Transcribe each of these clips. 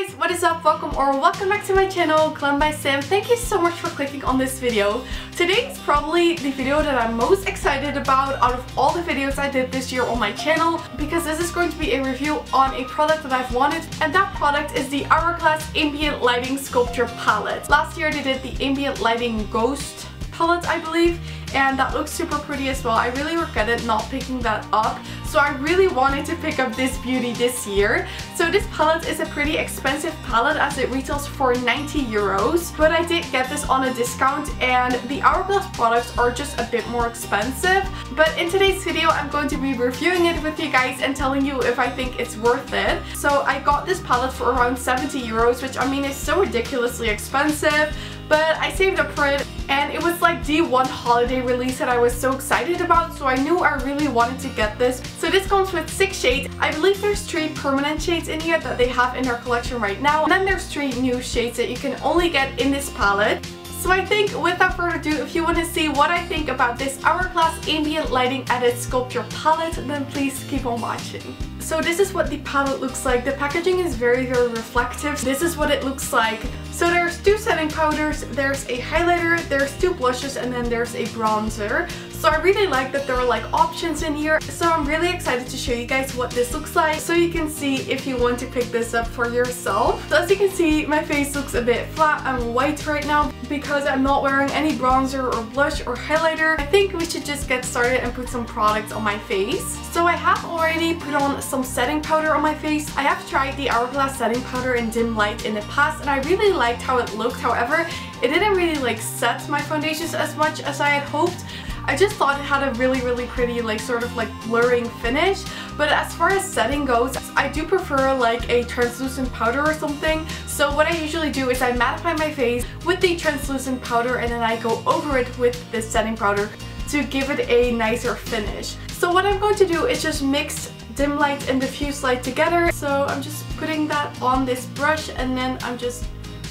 guys, what is up? Welcome back to my channel, GlamBySam. Thank you so much for clicking on this video. Today is probably the video that I'm most excited about out of all the videos I did this year on my channel, because this is going to be a review on a product that I've wanted, and that product is the Hourglass Ambient Lighting Sculpture Palette. Last year they did the Ambient Lighting Ghost palette, I believe, and that looks super pretty as well. I really regretted not picking that up, so I really wanted to pick up this beauty this year. So this palette is a pretty expensive palette as it retails for 90 euros, but I did get this on a discount, and the Hourglass products are just a bit more expensive. But in today's video I'm going to be reviewing it with you guys and telling you if I think it's worth it. So I got this palette for around 70 euros, which I mean is so ridiculously expensive, but I saved up for it, and it was like the one holiday release that I was so excited about, so I knew I really wanted to get this. So this comes with 6 shades. I believe there's 3 permanent shades in here that they have in their collection right now, and then there's 3 new shades that you can only get in this palette. So I think without further ado, if you want to see what I think about this Hourglass Ambient Lighting Edit Sculpture Palette, then please keep on watching. So this is what the palette looks like. The packaging is very reflective. This is what it looks like. So there's 2 setting powders, there's a highlighter, there's 2 blushes, and then there's a bronzer. So I really like that there are like options in here. So I'm really excited to show you guys what this looks like, so you can see if you want to pick this up for yourself. So as you can see, my face looks a bit flat and white right now because I'm not wearing any bronzer or blush or highlighter. I think we should just get started and put some products on my face. So I have already put on some setting powder on my face. I have tried the Hourglass setting powder in dim light in the past, and I really liked how it looked. However, it didn't really like set my foundations as much as I had hoped. I just thought it had a really pretty like sort of like blurring finish, but as far as setting goes, I do prefer like a translucent powder or something. So what I usually do is I mattify my face with the translucent powder, and then I go over it with this setting powder to give it a nicer finish. So what I'm going to do is just mix dim light and diffuse light together. So I'm just putting that on this brush, and then I'm just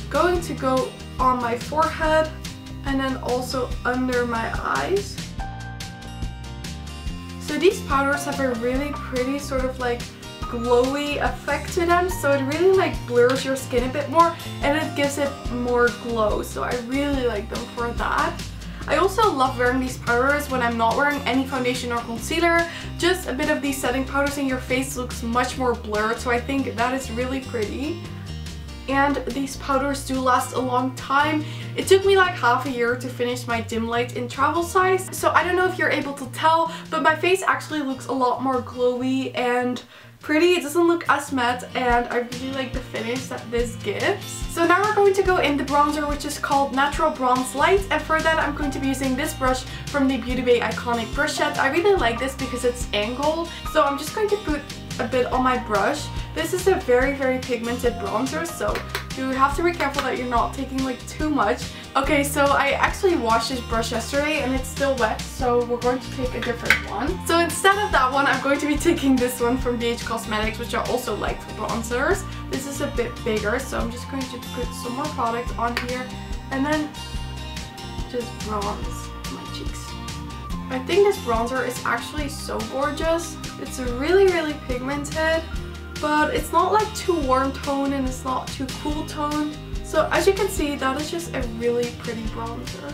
going to go on my forehead and then also under my eyes. So these powders have a really pretty sort of like glowy effect to them, so it really like blurs your skin a bit more and it gives it more glow, so I really like them for that. I also love wearing these powders when I'm not wearing any foundation or concealer. Just a bit of these setting powders and your face looks much more blurred, so I think that is really pretty. And these powders do last a long time. It took me like half a year to finish my dim light in travel size, so I don't know if you're able to tell, but my face actually looks a lot more glowy and pretty. It doesn't look as matte, and I really like the finish that this gives. So now we're going to go in the bronzer, which is called Natural Bronze Light, and for that I'm going to be using this brush from the Beauty Bay Iconic brush set. I really like this because it's angled, so I'm just going to put a bit on my brush. This is a very pigmented bronzer, so you have to be careful that you're not taking like too much. Okay, so I actually washed this brush yesterday and it's still wet, so we're going to take a different one. So instead of that one, I'm going to be taking this one from BH Cosmetics, which I also like for bronzers. This is a bit bigger, so I'm just going to put some more product on here and then just bronze my cheeks. I think this bronzer is actually so gorgeous. It's really pigmented, but it's not like too warm tone and it's not too cool tone. So as you can see, that is just a really pretty bronzer.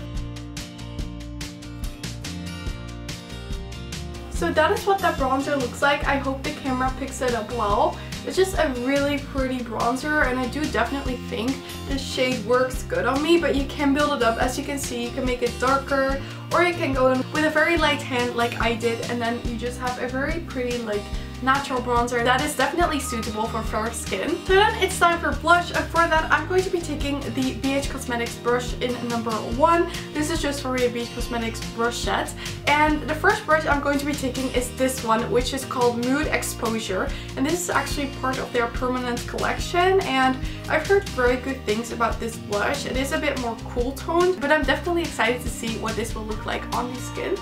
So that is what that bronzer looks like. I hope the camera picks it up well. It's just a really pretty bronzer, and I do definitely think this shade works good on me, but you can build it up. As you can see, you can make it darker, or you can go in with a very light hand like I did, and then you just have a very pretty like natural bronzer that is definitely suitable for fair skin. So then it's time for blush, and for that I'm going to be taking the BH Cosmetics brush in number 1. This is just for the BH Cosmetics brush set, and the first brush I'm going to be taking is this one, which is called Mood Exposure, and this is actually part of their permanent collection, and I've heard very good things about this blush. It is a bit more cool toned, but I'm definitely excited to see what this will look like on the skin.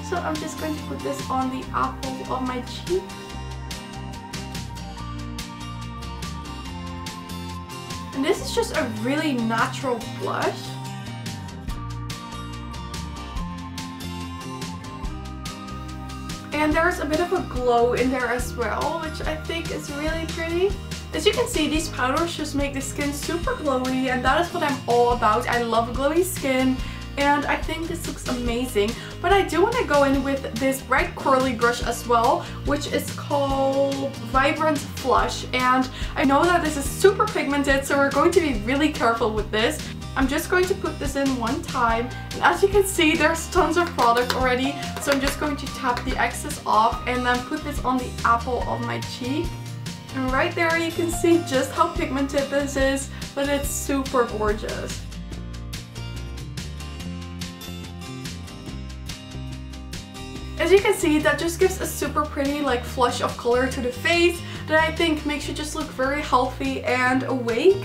So I'm just going to put this on the apple of my cheek. And this is just a really natural blush. And there's a bit of a glow in there as well, which I think is really pretty. As you can see, these powders just make the skin super glowy, and that is what I'm all about. I love glowy skin, and I think this looks amazing. But I do want to go in with this bright curly brush as well, which is called Vibrant Flush. And I know that this is super pigmented, so we're going to be really careful with this. I'm just going to put this in one time, and as you can see, there's tons of product already, so I'm just going to tap the excess off and then put this on the apple of my cheek. And right there you can see just how pigmented this is, but it's super gorgeous. As you can see, that just gives a super pretty like flush of color to the face that I think makes you just look very healthy and awake.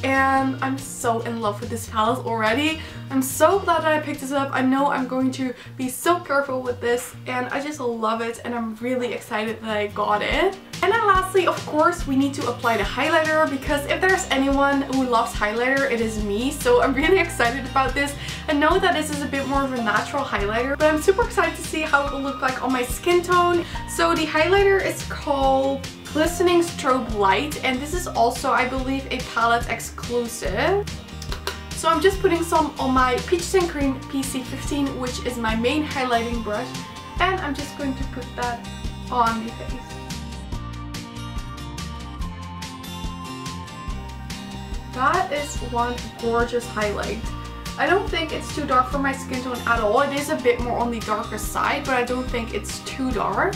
And I'm so in love with this palette already. I'm so glad that I picked this up. I know I'm going to be so careful with this, and I just love it, and I'm really excited that I got it. And then lastly, of course, we need to apply the highlighter, because if there's anyone who loves highlighter, it is me. So I'm really excited about this. I know that this is a bit more of a natural highlighter, but I'm super excited to see how it will look like on my skin tone. So the highlighter is called Glistening Strobe Light, and this is also, I believe, a palette exclusive. So I'm just putting some on my Peaches and Cream PC15, which is my main highlighting brush, and I'm just going to put that on the face. That is one gorgeous highlight. I don't think it's too dark for my skin tone at all. It is a bit more on the darker side, but I don't think it's too dark.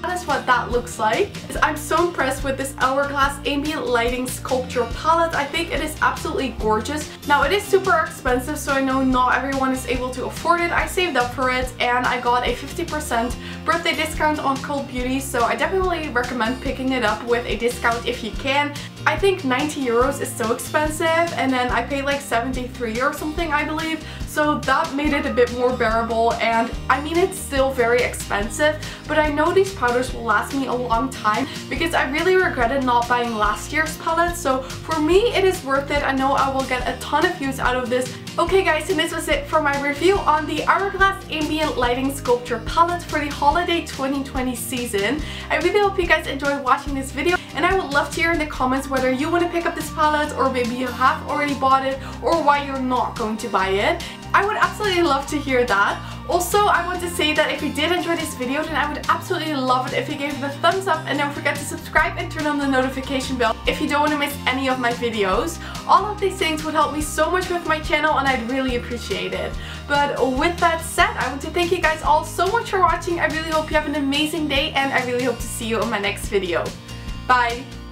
That is what that looks like. I'm so impressed with this Hourglass Ambient Lighting Sculpture palette. I think it is absolutely gorgeous. Now, it is super expensive, so I know not everyone is able to afford it. I saved up for it, and I got a 50% birthday discount on Cult Beauty, so I definitely recommend picking it up with a discount if you can. I think 90 euros is so expensive, and then I paid like 73 or something, I believe. So that made it a bit more bearable, and I mean, it's still very expensive, but I know these powders will last me a long time because I really regretted not buying last year's palette. So for me, it is worth it. I know I will get a ton of use out of this. Okay guys, and this was it for my review on the Hourglass Ambient Lighting Sculpture palette for the holiday 2020 season. I really hope you guys enjoyed watching this video, and I would love to hear in the comments whether you want to pick up this palette, or maybe you have already bought it, or why you're not going to buy it. I would absolutely love to hear that. Also, I want to say that if you did enjoy this video, then I would absolutely love it if you gave it a thumbs up, and don't forget to subscribe and turn on the notification bell if you don't want to miss any of my videos. All of these things would help me so much with my channel, and I'd really appreciate it. But with that said, I want to thank you guys all so much for watching. I really hope you have an amazing day, and I really hope to see you in my next video. Bye!